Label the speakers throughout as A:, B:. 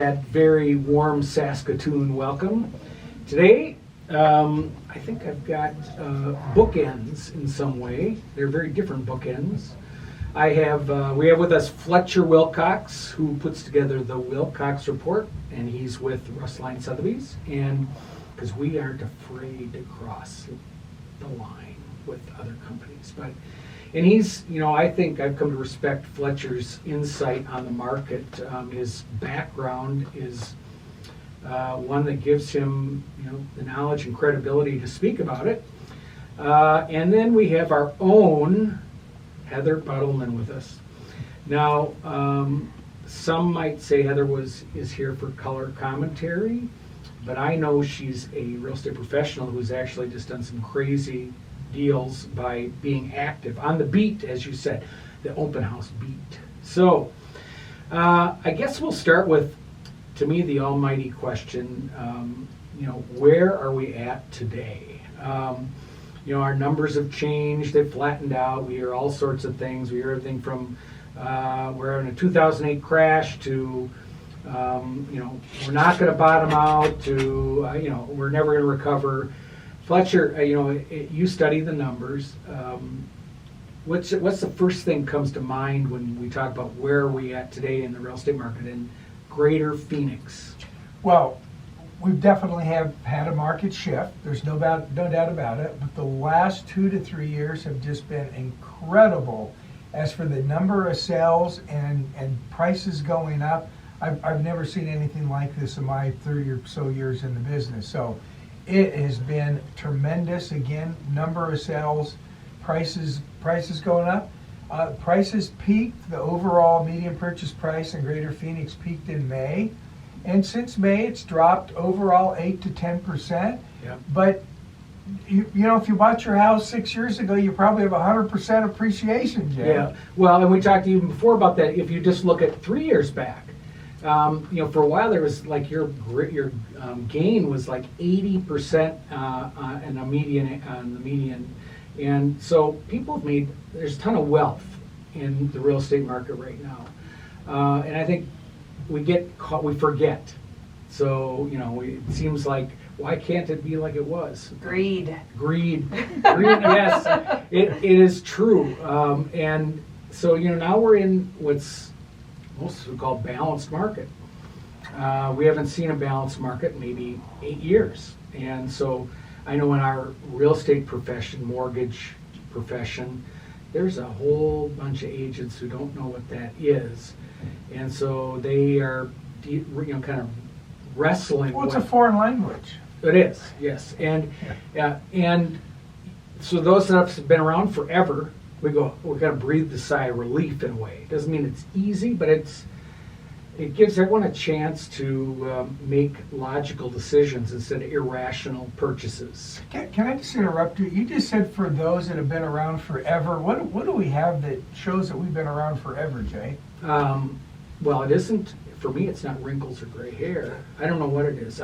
A: That very warm Saskatoon welcome. Today, I think I've got bookends in some way. They're very different bookends. We have with us Fletcher Wilcox, who puts together the Wilcox Report, and he's with Russ, Lyon, Sotheby's, and because we aren't afraid to cross the line with other companies, and he's, I think I've come to respect Fletcher's insight on the market. His background is one that gives him, the knowledge and credibility to speak about it. And then we have our own Heather Buttelmann with us. Now, some might say Heather is here for color commentary, but I know she's a real estate professional who's actually just done some crazy deals by being active on the beat, as you said, the open house beat. So I guess we'll start with, to me, the almighty question, where are we at today? Our numbers have changed, they've flattened out, we hear all sorts of things. We hear everything from we're in a 2008 crash to we're not going to bottom out to we're never going to recover. Fletcher, you study the numbers. What's the first thing comes to mind when we talk about where are we at today in the real estate market in Greater Phoenix?
B: Well, we definitely have had a market shift. There's no doubt about it. But the last 2 to 3 years have just been incredible. As for the number of sales and prices going up, I've never seen anything like this in my 30 or so years in the business. So it has been tremendous. Again, number of sales, prices going up. Prices peaked. The overall median purchase price in Greater Phoenix peaked in May. And since May, it's dropped overall 8 to 10%.
A: Yep.
B: But if you bought your house 6 years ago, you probably have 100% appreciation, Jay.
A: Yeah. Well, and we talked even before about that. If you just look at 3 years back, for a while there was like your gain was like 80% on the median, and so people have made, there's a ton of wealth in the real estate market right now, and I think we get caught, we forget. So it seems like, why can't it be like it was?
C: Greed.
A: Yes, it is true, and so now we're in what's most would call balanced market. We haven't seen a balanced market in maybe 8 years. And so I know in our real estate profession, mortgage profession, there's a whole bunch of agents who don't know what that is. And so they are kind of wrestling
B: Well, it's
A: with
B: a foreign language.
A: It is, yes. And so those that have been around forever, we're going to breathe the sigh of relief in a way. It doesn't mean it's easy, but it gives everyone a chance to make logical decisions instead of irrational purchases.
B: Can I just interrupt you? You just said for those that have been around forever. What do we have that shows that we've been around forever, Jay?
A: Well, it isn't. For me, it's not wrinkles or gray hair. I don't know what it is.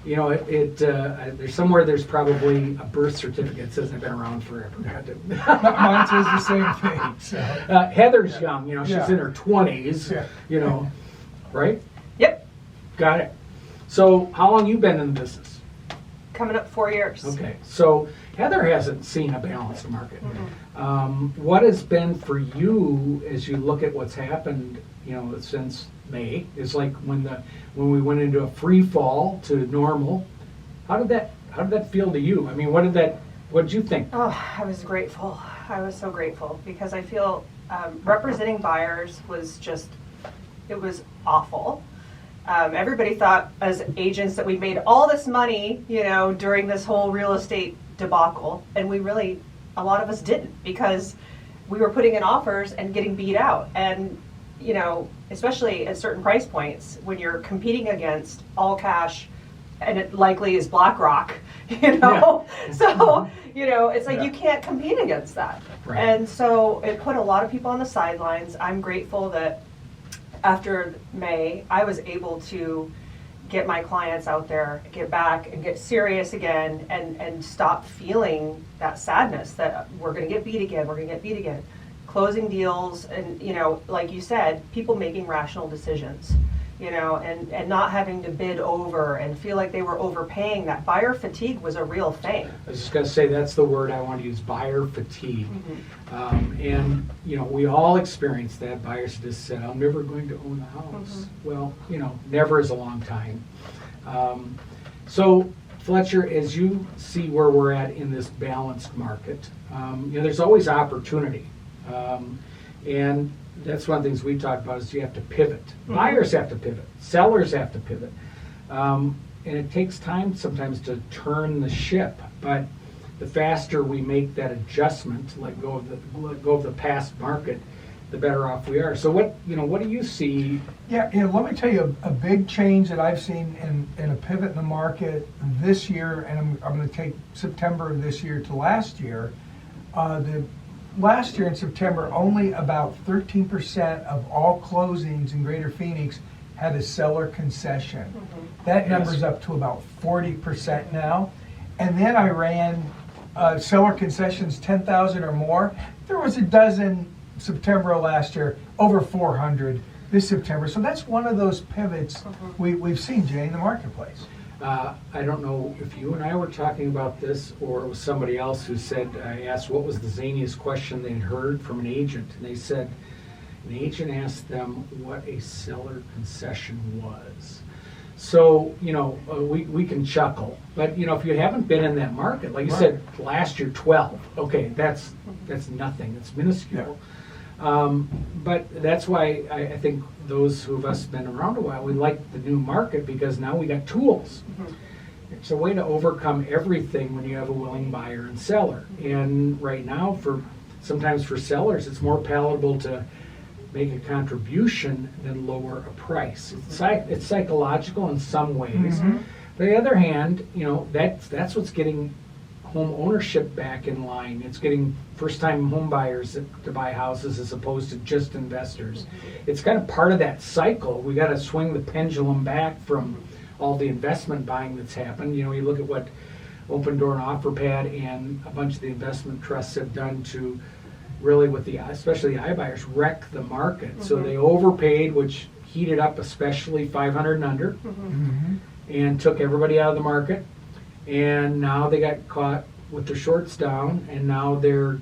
A: There's somewhere there's probably a birth certificate that says I've been around forever.
B: Mine says the same thing. So.
A: Heather's young. She's in her 20s.
B: Yeah.
A: Right?
C: Yep.
A: Got it. So, how long you been in the business?
C: Coming up 4 years.
A: Okay. So, Heather hasn't seen a balanced market.
C: Mm-hmm.
A: What has been for you as you look at what's happened, since May? It's like when we went into a free fall to normal. How did that feel to you? I mean, what did you think?
C: Oh, I was grateful. I was so grateful because I feel representing buyers was it was awful. Everybody thought as agents that we made all this money, during this whole real estate debacle, and a lot of us didn't, because we were putting in offers and getting beat out. And especially at certain price points, when you're competing against all cash, and it likely is BlackRock,
A: Yeah.
C: So, it's like you can't compete against that.
A: Right.
C: And so it put a lot of people on the sidelines. I'm grateful that after May, I was able to get my clients out there, get back and get serious again, and stop feeling that sadness that we're going to get beat again, closing deals, and like you said, people making rational decisions, and not having to bid over and feel like they were overpaying. That buyer fatigue was a real thing.
A: I was just going to say that's the word I want to use, buyer fatigue. And we all experience that. Buyers just said, I'm never going to own a house. Well, never is a long time. So Fletcher, as you see where we're at in this balanced market, there's always opportunity. And that's one of the things we talk about is you have to pivot. Buyers have to pivot. Sellers have to pivot. And it takes time sometimes to turn the ship. But the faster we make that adjustment, let go of the past market, the better off we are. So what do you see?
B: Yeah, let me tell you a big change that I've seen in a pivot in the market this year, and I'm going to take September of this year to last year. Last year in September, only about 13% of all closings in Greater Phoenix had a seller concession. That number's up to about 40% now. And then I ran seller concessions 10,000 or more. There was a dozen September of last year, over 400 this September. So that's one of those pivots we've seen, Jay, in the marketplace.
A: I don't know if you and I were talking about this or it was somebody else who said, I asked what was the zaniest question they'd heard from an agent. And they said, an agent asked them what a seller concession was. So, we can chuckle. But, if you haven't been in that market, like you said, last year 12. Okay, that's nothing. It's minuscule. But that's why I think those of us been around a while, we like the new market because now we got tools. It's a way to overcome everything when you have a willing buyer and seller. And right now, sometimes for sellers, it's more palatable to make a contribution than lower a price. It's psychological in some ways. But on the other hand, that's what's getting home ownership back in line. It's getting first-time home buyers to buy houses as opposed to just investors. It's kind of part of that cycle. We got to swing the pendulum back from all the investment buying that's happened. You look at what Open Door and OfferPad and a bunch of the investment trusts have done to really, especially the iBuyers, wreck the market. So they overpaid, which heated up especially 500 and under, and took everybody out of the market. And now they got caught with their shorts down, and now they're,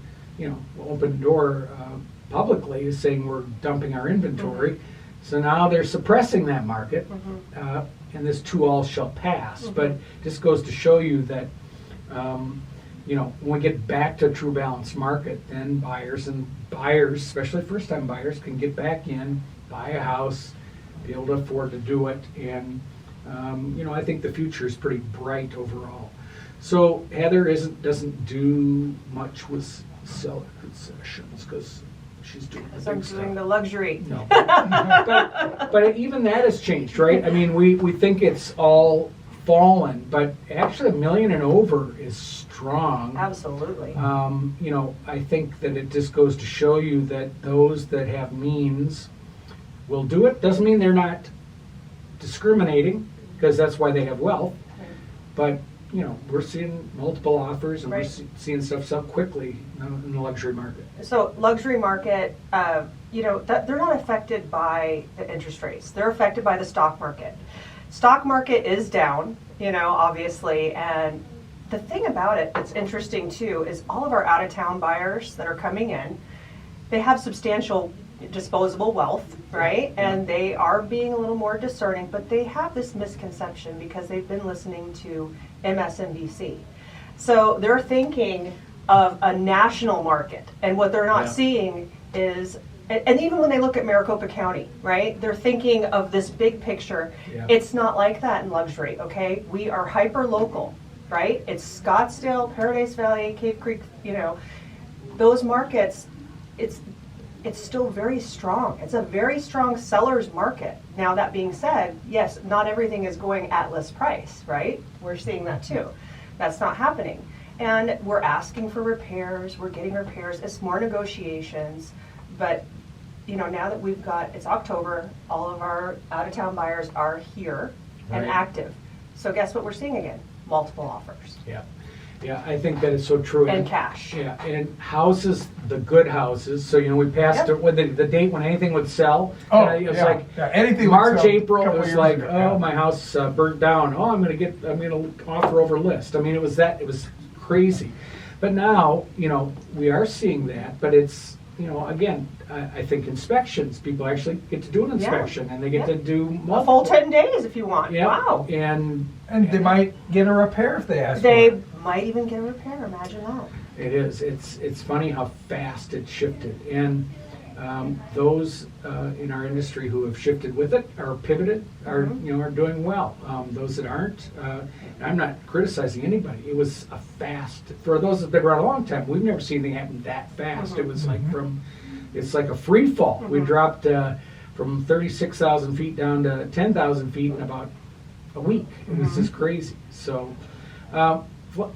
A: Open Door publicly is saying we're dumping our inventory. So now they're suppressing that market, and this too all shall pass. But this goes to show you that, when we get back to a true balanced market, then buyers, especially first-time buyers, can get back in, buy a house, be able to afford to do it, and I think the future is pretty bright overall. So Heather doesn't do much with seller concessions because she's doing the
C: I'm
A: big
C: doing
A: stuff.
C: the luxury.
A: No, but even that has changed, right? I mean, we think it's all fallen, but actually $1 million and over is strong.
C: Absolutely.
A: I think that it just goes to show you that those that have means will do it. Doesn't mean they're not discriminating, because that's why they have wealth. But we're seeing multiple offers, and we're seeing stuff sell quickly in the luxury market.
C: So luxury market, they're not affected by the interest rates. They're affected by the stock market. Stock market is down, obviously, and the thing about it that's interesting too is all of our out-of-town buyers that are coming in, they have substantial disposable wealth, right? And they are being a little more discerning, but they have this misconception because they've been listening to MSNBC. So they're thinking of a national market, and what they're not seeing is, and even when they look at Maricopa County, right, they're thinking of this big picture. It's not like that in luxury, okay? We are hyper local, right? It's Scottsdale, Paradise Valley, Cave Creek, those markets, it's still very strong. It's a very strong seller's market. Now, that being said, yes, not everything is going at list price, right? We're seeing that too. That's not happening. And we're asking for repairs, we're getting repairs, it's more negotiations. But, now that it's October, all of our out-of-town buyers are here and active. So guess what we're seeing again? Multiple offers.
A: Yeah. Yeah, I think that is so true.
C: and cash.
A: Yeah, and houses, the good houses. So we passed
C: Yep.
A: it with the date when anything would sell.
B: Oh,
A: it was
B: yeah,
A: like
B: yeah. Anything would
A: March,
B: sell a
A: April. It
B: couple
A: was
B: years
A: like,
B: ago,
A: oh,
B: yeah.
A: my house burnt down. Oh, I'm gonna offer over list. I mean, it was crazy. But now, we are seeing that. But it's, again, I think inspections. People actually get to do an inspection, and they get to do
C: A
A: multiple.
C: full 10 days if you want.
A: Yeah.
C: Wow.
A: And
B: they might get a repair if they ask for
C: They
B: it.
C: might even get a repair. Imagine that.
A: it is. It's funny how fast it shifted. And those in our industry who have shifted with it or pivoted are are doing well. Those that aren't, I'm not criticizing anybody. It was a fast. For those that've been around a long time, we've never seen anything happen that fast. It was like it's like a free fall. We dropped from 36,000 feet down to 10,000 feet in about a week. It was just crazy. So.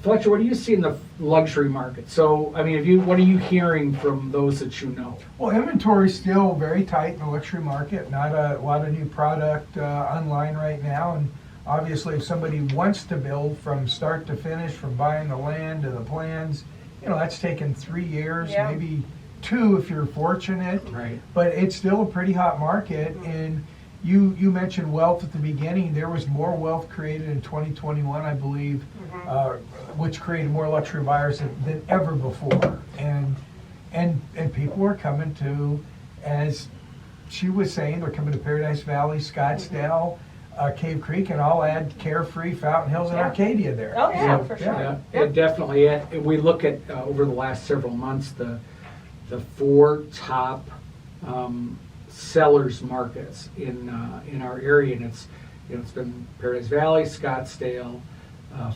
A: Fletcher, what do you see in the luxury market? So, I mean, what are you hearing from those that you know?
B: Well, inventory's still very tight in the luxury market. Not a lot of new product online right now. And obviously, if somebody wants to build from start to finish, from buying the land to the plans, that's taken 3 years,
C: Yeah.
B: maybe 2 if you're fortunate.
A: Right.
B: But it's still a pretty hot market. And you mentioned wealth at the beginning. There was more wealth created in 2021, I believe, which created more luxury buyers than ever before. And people were coming to, as she was saying, they're coming to Paradise Valley, Scottsdale, Cave Creek, and I'll add Carefree, Fountain Hills, and
C: Yeah.
B: Arcadia there.
C: Oh, yeah,
B: So,
C: for sure.
A: Yeah, it definitely. We look at over the last several months the 4 top sellers markets in our area, and it's been Paradise Valley, Scottsdale,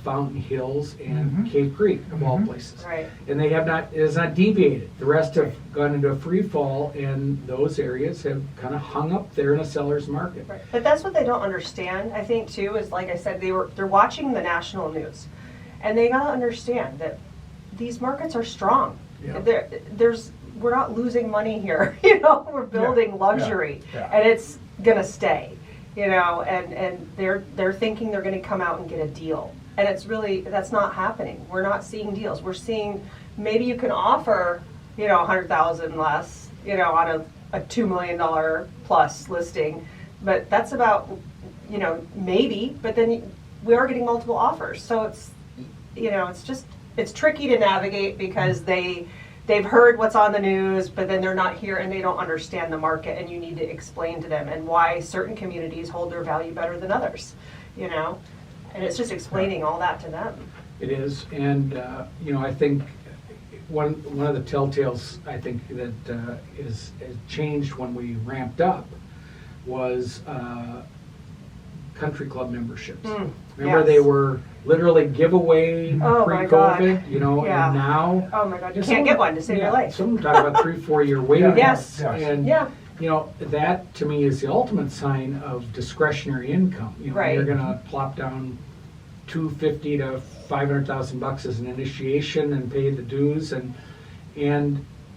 A: Fountain Hills, and Cave Creek of all places.
C: Right.
A: And they have not. It has not deviated. The rest have gone into a free fall, and those areas have kind of hung up there in a seller's market.
C: Right. But that's what they don't understand, I think, too, is like I said, they're watching the national news. And they gotta understand that these markets are strong.
A: Yeah.
C: We're not losing money here. We're building luxury.
B: Yeah.
C: And it's gonna stay. And they're thinking they're gonna come out and get a deal. And that's not happening. We're not seeing deals. We're seeing maybe you can offer, $100,000 less, on a $2 million plus listing, but that's about, maybe, but then we are getting multiple offers. So it's tricky to navigate because they've heard what's on the news, but then they're not here and they don't understand the market, and you need to explain to them and why certain communities hold their value better than others, and it's just explaining all that to them.
A: It is, and I think one of the telltales I think that has changed when we ramped up was country club memberships. Remember,
C: yes.
A: they were literally giveaway
C: Oh, my God.
A: pre-COVID,
C: Yeah.
A: and now
C: Oh my God, you
A: Yeah,
C: can't
A: some-
C: get one to save your life.
A: Some talk about 3-4 year waiting
C: Yes.
A: lists, and
C: Yeah.
A: that to me is the ultimate sign of discretionary income.
C: Right.
A: You're going to plop down $250,000 to $500,000 as an initiation and pay the dues, and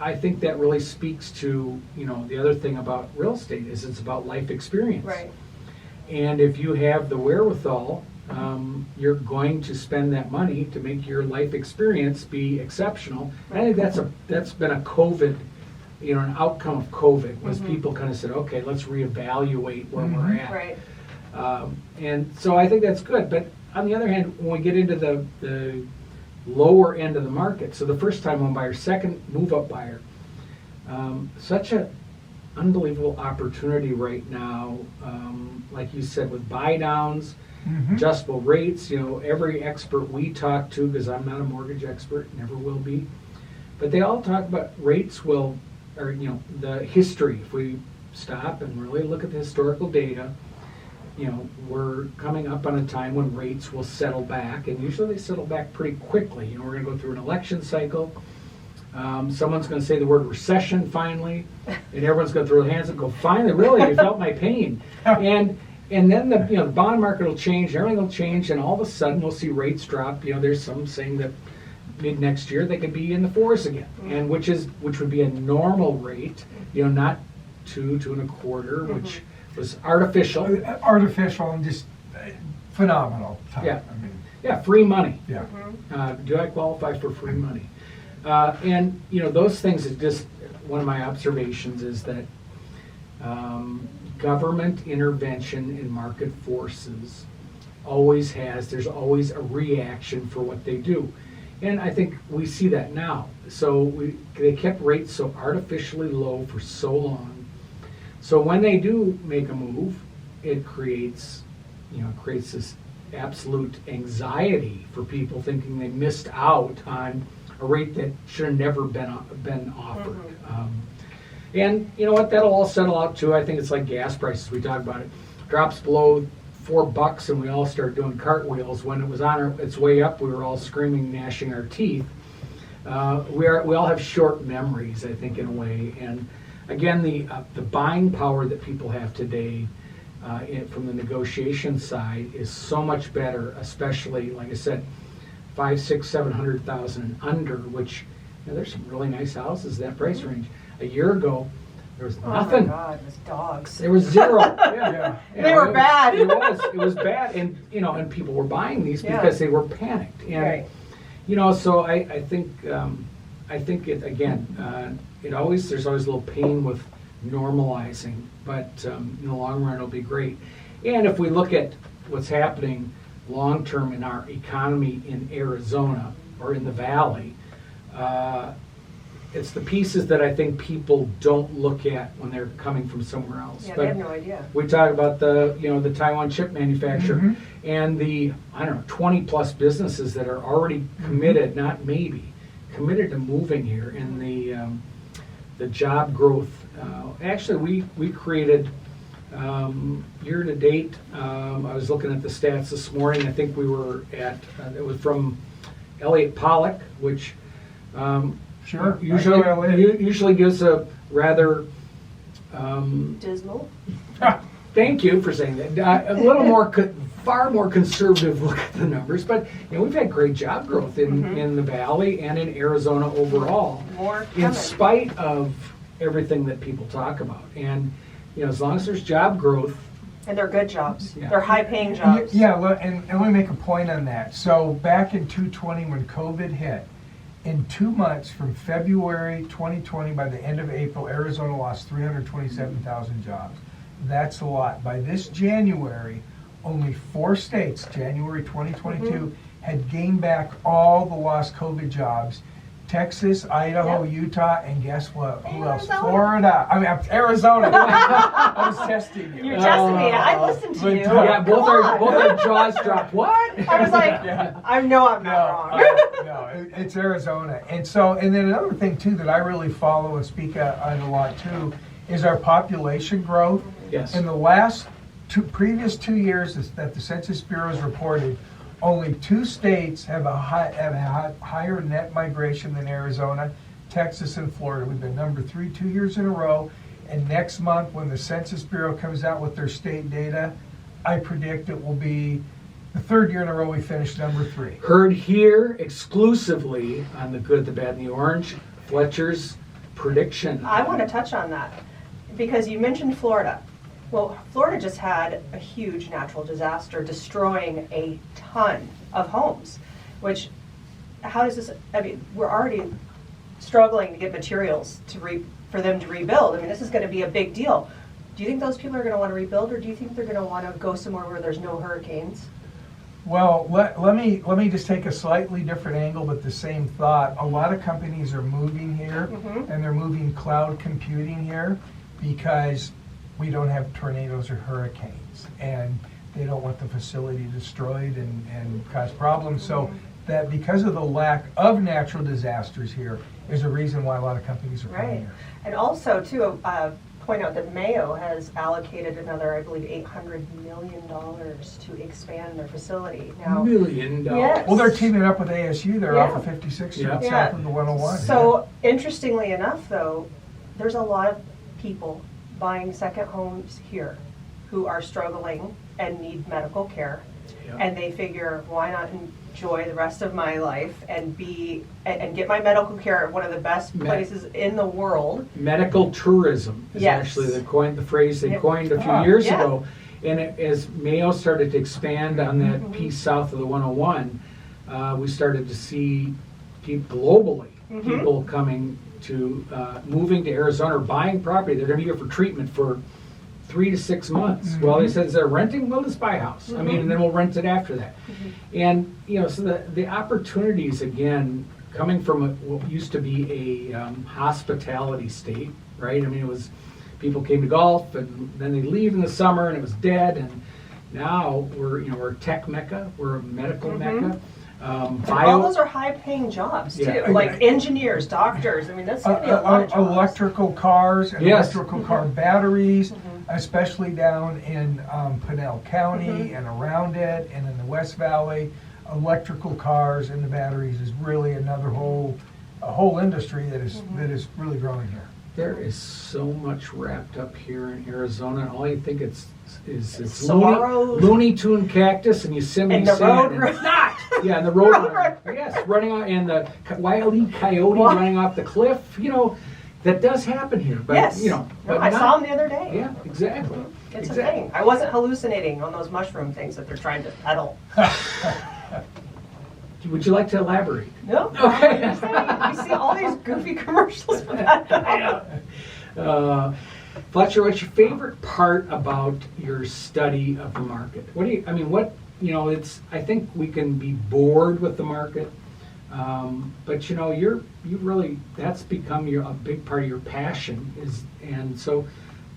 A: I think that really speaks to the other thing about real estate is it's about life experience.
C: Right.
A: And if you have the wherewithal, you're going to spend that money to make your life experience be exceptional. And I think that's been a COVID, an outcome of COVID was people kind of said, okay, let's reevaluate where we're at.
C: Right.
A: And so I think that's good. But on the other hand, when we get into the lower end of the market, so the first time home buyer, second move-up buyer, such an unbelievable opportunity right now, like you said, with buy downs, adjustable rates. Every expert we talk to, because I'm not a mortgage expert, never will be, but they all talk about rates the history. If we stop and really look at the historical data, we're coming up on a time when rates will settle back, and usually they settle back pretty quickly. We're going to go through an election cycle. Someone's going to say the word recession finally, and everyone's going to throw their hands up and go, finally, really, you felt my pain. And then the bond market will change, everything will change, and all of a sudden we'll see rates drop. There's some saying that mid next year they could be in the 4s again, and which would be a normal rate, not 2 2.25, which was artificial.
B: Artificial and just phenomenal time.
A: Yeah. Yeah, free money.
B: Yeah.
A: Do I qualify for free money? And, those things is just, one of my observations is that government intervention in market forces there's always a reaction for what they do. And I think we see that now. So they kept rates so artificially low for so long. So when they do make a move, it creates this absolute anxiety for people thinking they missed out on a rate that should have never been offered. And you know what? That'll all settle out too. I think it's like gas prices. We talk about it. Drops below $4 and we all start doing cartwheels. When it was on its way up, we were all screaming, gnashing our teeth. We all have short memories, I think, in a way. And again, the buying power that people have today from the negotiation side is so much better, especially, like I said, 500,000, 600,000, 700,000 and under, which there's some really nice houses that price range. A year ago, there was nothing.
C: Oh my God, it was dogs.
A: There was zero. Yeah.
C: They were bad.
A: It was bad, and and people were buying these because they were panicked. And so I think it again. There's always a little pain with normalizing, but in the long run it'll be great. And if we look at what's happening long term in our economy in Arizona or in the Valley, it's the pieces that I think people don't look at when they're coming from somewhere else.
C: Yeah,
A: but
C: they have no idea.
A: we talk about the Taiwan chip manufacturer and the 20 plus businesses that are already committed, not maybe, committed to moving here, and the job growth. Actually, we created year to date. I was looking at the stats this morning. I think we were at it was from Elliott Pollock, which
B: Sure.
A: usually gives a rather
C: Dismal.
A: thank you for saying that. A little more, far more conservative look at the numbers, but we've had great job growth in the Valley and in Arizona overall,
C: More
A: in
C: coming.
A: spite of everything that people talk about. And as long as there's job growth,
C: And they're good jobs.
A: Yeah.
C: They're high-paying jobs.
B: Yeah, and let me make a point on that. So back in 2020 when COVID hit, in 2 months from February 2020, by the end of April, Arizona lost 327,000 jobs. That's a lot. By this January, only 4 states, January 2022, had gained back all the lost COVID jobs. Texas, Idaho,
C: Yep.
B: Utah, and guess what? Who else?
C: Arizona.
B: Florida. I mean, Arizona. I was testing you.
C: You're testing me. I listened to
B: but,
C: you.
A: yeah, both
C: Come on.
A: our jaws dropped. What?
C: I was like,
B: Yeah.
C: I know I'm not wrong.
B: It's Arizona. And then another thing too that I really follow and speak on a lot too is our population growth.
A: Yes.
B: In the last previous 2 years that the Census Bureau has reported, only 2 states have a higher net migration than Arizona, Texas and Florida. We've been number 3 2 years in a row. And next month, when the Census Bureau comes out with their state data, I predict it will be the 3rd year in a row we finished number 3.
A: Heard here exclusively on The Good, the Bad, and the Orange, Fletcher's prediction.
C: I want to touch on that because you mentioned Florida. Well, Florida just had a huge natural disaster destroying a ton of homes, which, how does this, we're already struggling to get materials for them to rebuild. I mean, this is going to be a big deal. Do you think those people are going to want to rebuild, or do you think they're going to want to go somewhere where there's no hurricanes?
B: Well, let me just take a slightly different angle, but the same thought. A lot of companies are moving here, and they're moving cloud computing here because we don't have tornadoes or hurricanes, and they don't want the facility destroyed and cause problems. So that because of the lack of natural disasters here is a reason why a lot of companies are coming
C: Right.
B: here.
C: And also, too, point out that Mayo has allocated another, I believe, $800 million to expand their facility. Now,
A: $1 million.
C: Yes.
B: Well, they're teaming up with ASU. They're off of
C: Yeah.
B: 56
A: Yeah.
B: south of the 101.
C: So, interestingly enough, though, there's a lot of people buying second homes here who are struggling and need medical care.
A: Yeah.
C: And they figure, why not enjoy the rest of my life and get my medical care at one of the best places in the world?
A: Medical tourism is
C: Yes.
A: actually the phrase they
C: Yeah.
A: coined a few years
C: Yeah.
A: ago. And as Mayo started to expand on that piece south of the 101, we started to see people globally, people coming to, moving to Arizona or buying property. They're going to be here for treatment for 3 to 6 months. Well, they said, is there renting? Well, let's buy a house. I mean, and then we'll rent it after that. And, you know, so the opportunities, again, coming from what used to be a hospitality state, right? I mean, it was, people came to golf and then they leave in the summer and it was dead. And now we're a tech mecca, we're a medical mecca.
C: All those are high-paying jobs too, like engineers, doctors. I mean, that's going to be a lot of jobs.
B: Electrical cars and electrical car batteries, especially down in Pinell County and around it, and in the West Valley. Electrical cars and the batteries is really another whole industry that is really growing here.
A: There is so much wrapped up here in Arizona, and all you think it's Looney Tune cactus and Yosemite
C: and the
A: sand.
C: road.
A: It's not. Yeah, and the road runner. Yes, running on, and the Wile E. Coyote running off the cliff. You know, that does happen here. But,
C: yes.
A: You know,
C: no, I saw them the other day.
A: Yeah, exactly.
C: It's a thing. I wasn't hallucinating on those mushroom things that they're trying to peddle.
A: Would you like to elaborate?
C: No.
A: Okay.
C: You see all these goofy commercials for that.
A: Fletcher, what's your favorite part about your study of the market? I think we can be bored with the market, but you know, that's become a big part of your passion and so,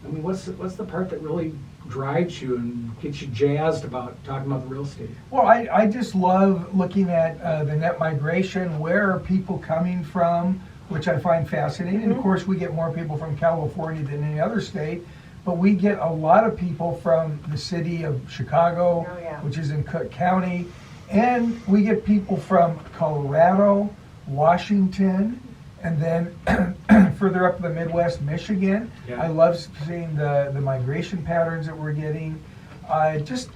A: I mean, what's the part that really drives you and gets you jazzed about talking about the real estate?
B: Well, I just love looking at the net migration. Where are people coming from, which I find fascinating. And of course, we get more people from California than any other state, but we get a lot of people from the city of Chicago, which is in Cook County, and we get people from Colorado, Washington, and then further up the Midwest, Michigan. Yeah. I love seeing the migration patterns that we're getting. Just,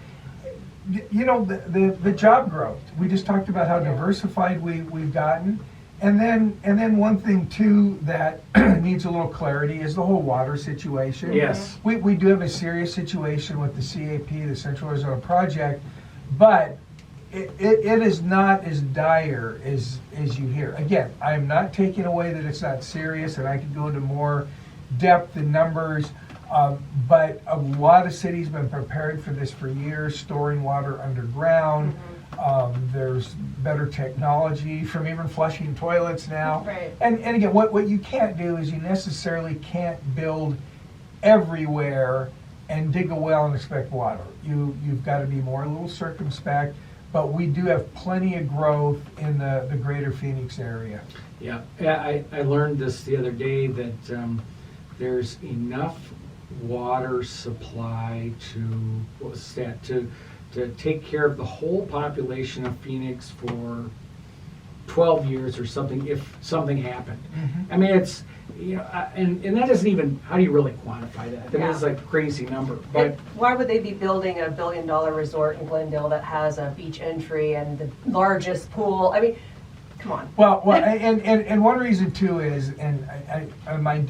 B: you know, the job growth. We just talked about how diversified we've gotten. And then one thing too that needs a little clarity is the whole water situation.
A: Yes.
B: We do have a serious situation with the CAP, the Central Arizona Project, but it is not as dire as you hear. Again, I am not taking away that it's not serious, and I could go into more depth and numbers, but a lot of cities have been prepared for this for years, storing water underground. There's better technology from even flushing toilets now.
C: Right.
B: And again, what you can't do is you necessarily can't build everywhere and dig a well and expect water. You've got to be a little circumspect, but we do have plenty of growth in the greater Phoenix area.
A: Yeah, I learned this the other day that there's enough water supply to take care of the whole population of Phoenix for 12 years or something if something happened. I mean, it's, you know, and that isn't even, how do you really quantify that? I mean, it's like a crazy number. But
C: why would they be building a $1 billion resort in Glendale that has a beach entry and the largest pool? I mean, come on.
B: Well, and one reason too is, and I might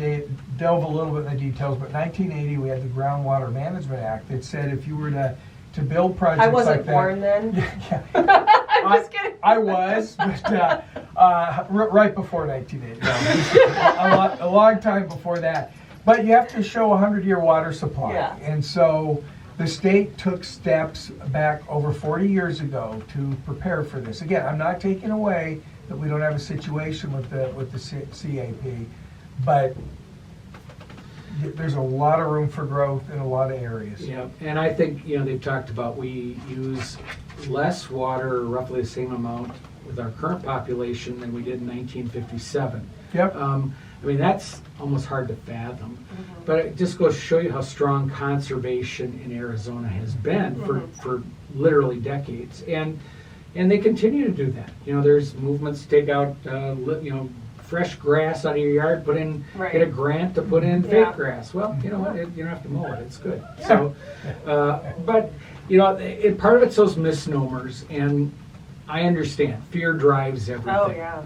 B: delve a little bit in the details, but 1980 we had the Groundwater Management Act that said if you were to build projects
C: I wasn't
B: like that,
C: born then.
B: Yeah.
C: I'm just kidding.
B: I was, but right before 1980. A long time before that. But you have to show a 100-year water supply.
C: Yeah. And
B: so the state took steps back over 40 years ago to prepare for this. Again, I'm not taking away that we don't have a situation with the CAP, but there's a lot of room for growth in a lot of areas.
A: Yeah, and I think, you know, they've talked about we use less water, roughly the same amount with our current population than we did in 1957.
B: Yep.
A: I mean, that's almost hard to fathom, but it just goes to show you how strong conservation in Arizona has been for literally decades, and they continue to do that. You know, there's movements to take out, fresh grass out of your yard, get a grant to put in fake grass. Well, you know what? You don't have to mow it. It's good. So, but you know, part of it's those misnomers, and I understand fear drives everything.
C: Oh yeah,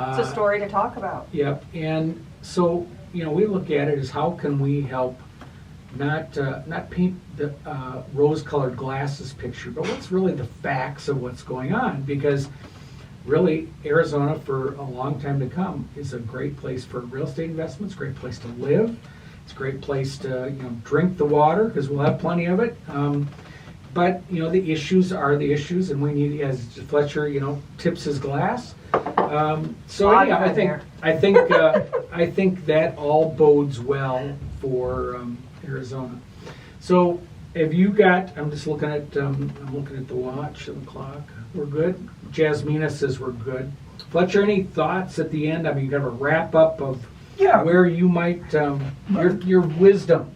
C: it's a story to talk about.
A: Yep. And so, you know, we look at it as how can we help not paint the rose-colored glasses picture, but what's really the facts of what's going on. Because really, Arizona for a long time to come is a great place for real estate investments, great place to live. It's a great place to drink the water because we'll have plenty of it. But the issues are the issues, and we need, as Fletcher tips his glass. So anyhow, I think that all bodes well for Arizona. So have you got? I'm just looking at the watch and the clock. We're good. Jasmina says we're good. Fletcher, any thoughts at the end? I mean, you got a wrap up of where you might your wisdom.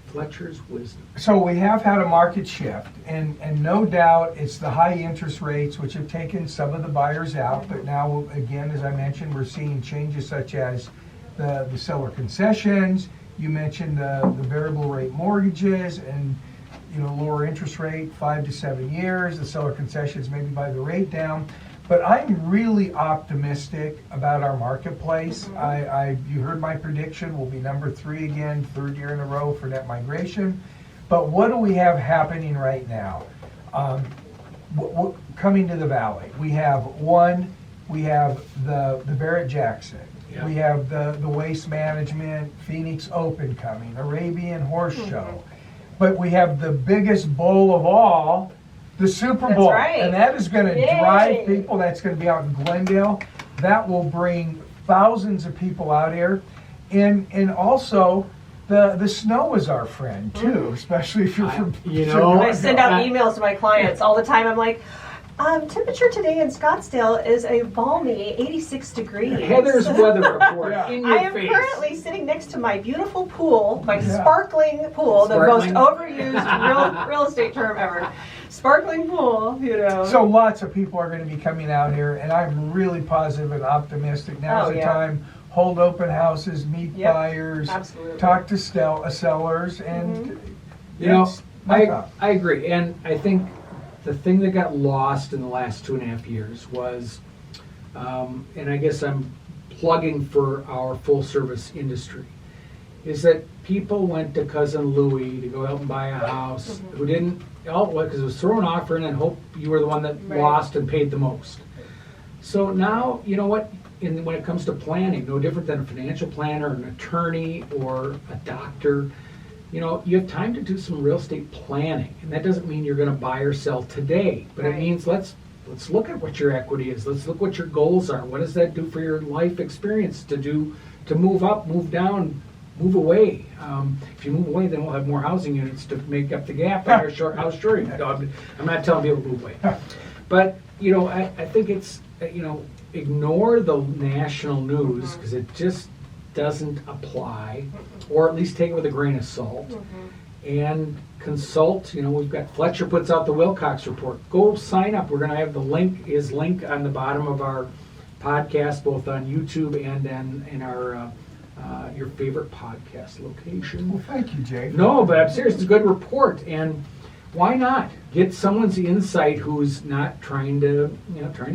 A: Fletcher's wisdom.
B: So we have had a market shift, and no doubt it's the high interest rates which have taken some of the buyers out. But now, again, as I mentioned, we're seeing changes such as the seller concessions. You mentioned the variable rate mortgages and lower interest rate, 5 to 7 years. The seller concessions maybe buy the rate down. But I'm really optimistic about our marketplace. You heard my prediction. We'll be number 3 again, 3rd year in a row for net migration. But what do we have happening right now? Coming to the valley, we have the Barrett-Jackson.
A: Yeah.
B: We have the Waste Management, Phoenix Open coming, Arabian Horse Show. But we have the biggest bowl of all, the Super Bowl.
C: That's right.
B: And that is going to drive people. That's going to be out in Glendale. That will bring thousands of people out here. And also, the snow is our friend, too, especially if you're from...
C: I send out emails to my clients all the time. I'm like, temperature today in Scottsdale is a balmy 86 degrees.
A: Heather's weather report in your
C: I am
A: face.
C: currently sitting next to my beautiful pool, my sparkling pool, the most overused real estate term ever. Sparkling pool,
B: So lots of people are going to be coming out here, and I'm really positive and optimistic. Now's the time. Hold open houses, meet buyers, talk to sellers, and
A: I agree. And I think the thing that got lost in the last 2.5 years was, and I guess I'm plugging for our full service industry, is that people went to Cousin Louie to go out and buy a house who didn't, because it was throw an offer in and hope you were the one that lost and paid the most. So now, you know what, when it comes to planning, no different than a financial planner, an attorney, or a doctor, you have time to do some real estate planning. And that doesn't mean you're going to buy or sell today, but it means let's look at what your equity is. Let's look what your goals are. What does that do for your life experience to move up, move down, move away? If you move away, then we'll have more housing units to make up the gap in our house shortage. I'm not telling people to move away. But, I think it's, ignore the national news because it just doesn't apply, or at least take it with a grain of salt, and consult. We've got Fletcher puts out the Wilcox Report. Go sign up. We're going to have the link on the bottom of our podcast, both on YouTube and in our your favorite podcast location.
B: Well, thank you, Jay.
A: No, but I'm serious. It's a good report, and why not get someone's insight who's not trying to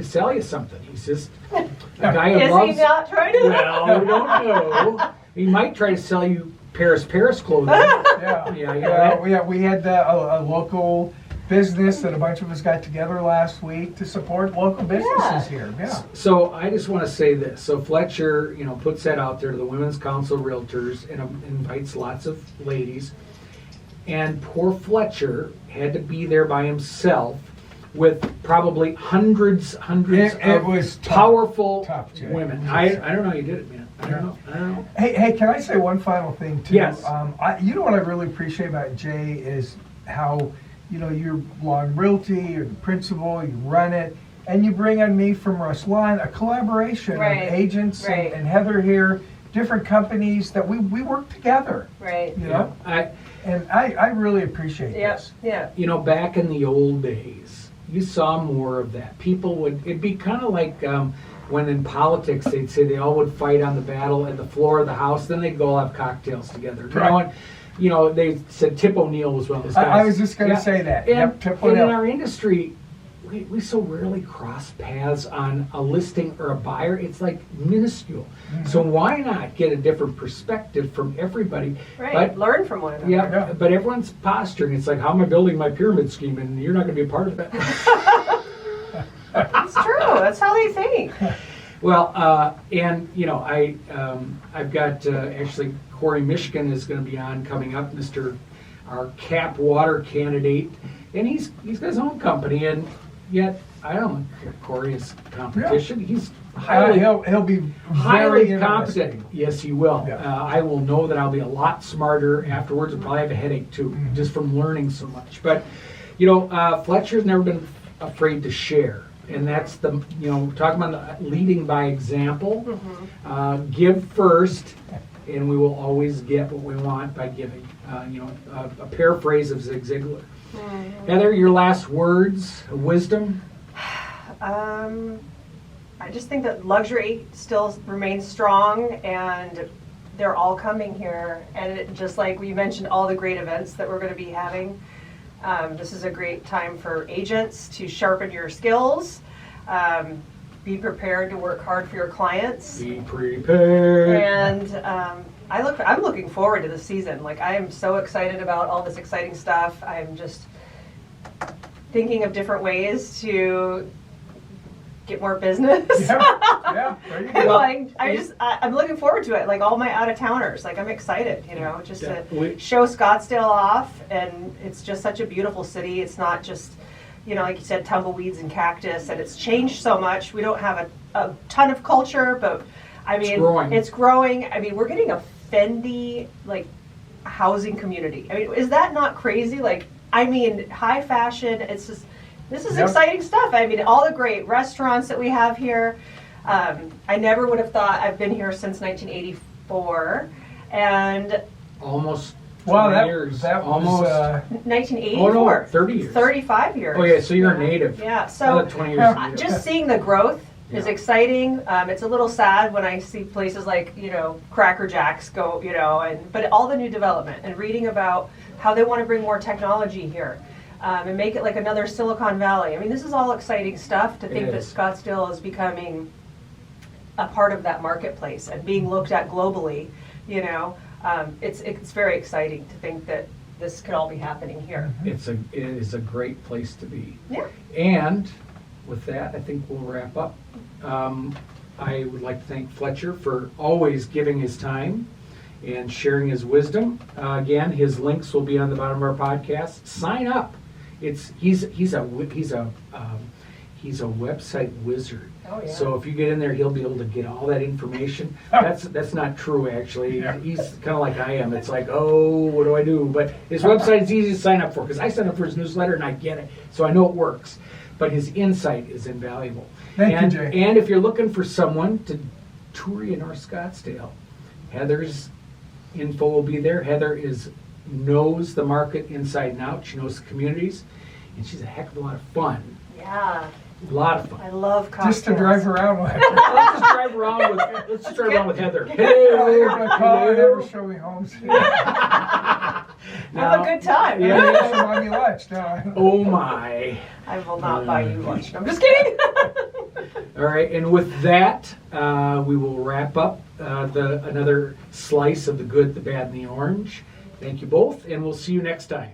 A: sell you something? He's just a guy who loves.
C: Is he not trying to?
A: Well, we don't know. He might try to sell you Paris clothing.
B: We had a local business that a bunch of us got together last week to support local businesses here. Yeah.
A: So I just want to say this. So Fletcher, puts that out there to the Women's Council of Realtors and invites lots of ladies. And poor Fletcher had to be there by himself with probably hundreds of powerful women. I don't know how you did it, man. I don't know.
B: Hey, can I say one final thing too?
A: Yes.
B: What I really appreciate about Jay is how you're Lyon Realty, you're the principal, you run it, and you bring on me from Russ, Lyon, a collaboration of agents and Heather here, different companies that we work together.
C: Right.
B: I really appreciate this.
C: Yeah.
A: Back in the old days, you saw more of that. It'd be kind of like when in politics they'd say they all would fight on the battle at the floor of the House, then they'd go all have cocktails together.
B: Right.
A: They said Tip O'Neill was one of those guys.
B: I was just going to say that.
A: And
B: Tip
A: in
B: O'Neill.
A: our industry, we so rarely cross paths on a listing or a buyer. It's like minuscule. So why not get a different perspective from everybody?
C: Right.
A: But,
C: Learn from one another.
A: yeah, but everyone's posturing. It's like, how am I building my pyramid scheme? And you're not going to be a part of that.
C: It's true. That's how they think.
A: Well, and you know, I've got actually Corey Michigan is going to be on coming up, our Cap Water candidate, and he's got his own company, and yet I don't think Corey is competition. He's
B: he'll be
A: highly
B: very
A: competent.
B: interesting.
A: Yes, he will.
B: Yeah.
A: I will know that I'll be a lot smarter afterwards, and probably have a headache too, just from learning so much. But you know, Fletcher's never been afraid to share. And that's talking about leading by example. Give first, and we will always get what we want by giving. A paraphrase of Zig Ziglar. Heather, your last words of wisdom?
C: I just think that luxury still remains strong, and they're all coming here. And just like we mentioned, all the great events that we're going to be having. This is a great time for agents to sharpen your skills. Be prepared to work hard for your clients.
A: Be prepared.
C: And I'm looking forward to the season. Like, I am so excited about all this exciting stuff. I'm just thinking of different ways to get more business.
B: Yeah, there you go.
C: I'm looking forward to it. Like all my out-of-towners, like I'm excited, just
A: Yeah.
C: to show Scottsdale off. And it's just such a beautiful city. It's not just, like you said, tumbleweeds and cactus. And it's changed so much. We don't have a ton of culture, but I mean, it's growing. I mean, we're getting a Fendi housing community. I mean, is that not crazy? High fashion. It's just. This is exciting stuff. I mean, all the great restaurants that we have here. I never would have thought. I've been here since 1984, and
A: almost
B: 20
A: years.
B: That
A: almost
B: was,
C: 1984.
A: Oh no, 30 years.
C: 35 years.
A: Oh yeah, so you're a native.
C: Yeah. So
A: 20 years.
C: just seeing the growth is exciting. It's a little sad when I see places like Cracker Jacks go, but all the new development and reading about how they want to bring more technology here. And make it like another Silicon Valley. I mean, this is all exciting stuff to think that Scottsdale is becoming a part of that marketplace and being looked at globally. It's very exciting to think that this could all be happening here.
A: It is a great place to be.
C: Yeah.
A: And with that, I think we'll wrap up. I would like to thank Fletcher for always giving his time and sharing his wisdom. Again, his links will be on the bottom of our podcast. Sign up. He's a website wizard.
C: Oh, yeah.
A: So if you get in there, he'll be able to get all that information. That's not true, actually.
B: Yeah.
A: He's kind of like I am. It's like, oh, what do I do? But his website is easy to sign up for because I sign up for his newsletter and I get it, so I know it works. But his insight is invaluable.
B: Thank you, Jay.
A: And if you're looking for someone to tour you North Scottsdale, Heather's info will be there. Heather knows the market inside and out. She knows the communities, and she's a heck of a lot of fun.
C: Yeah.
A: A lot of fun.
C: I love cocktails.
B: just to drive around with.
A: Let's just drive around with Heather.
B: I'm
A: Hey,
B: gonna call her, never show me homes.
C: Have a good time.
A: Yeah.
B: Buy me lunch. No.
A: Oh my.
C: I will not buy you lunch. No, I'm just kidding.
A: All right, and with that, we will wrap up another slice of the good, the bad, and the orange. Thank you both, and we'll see you next time.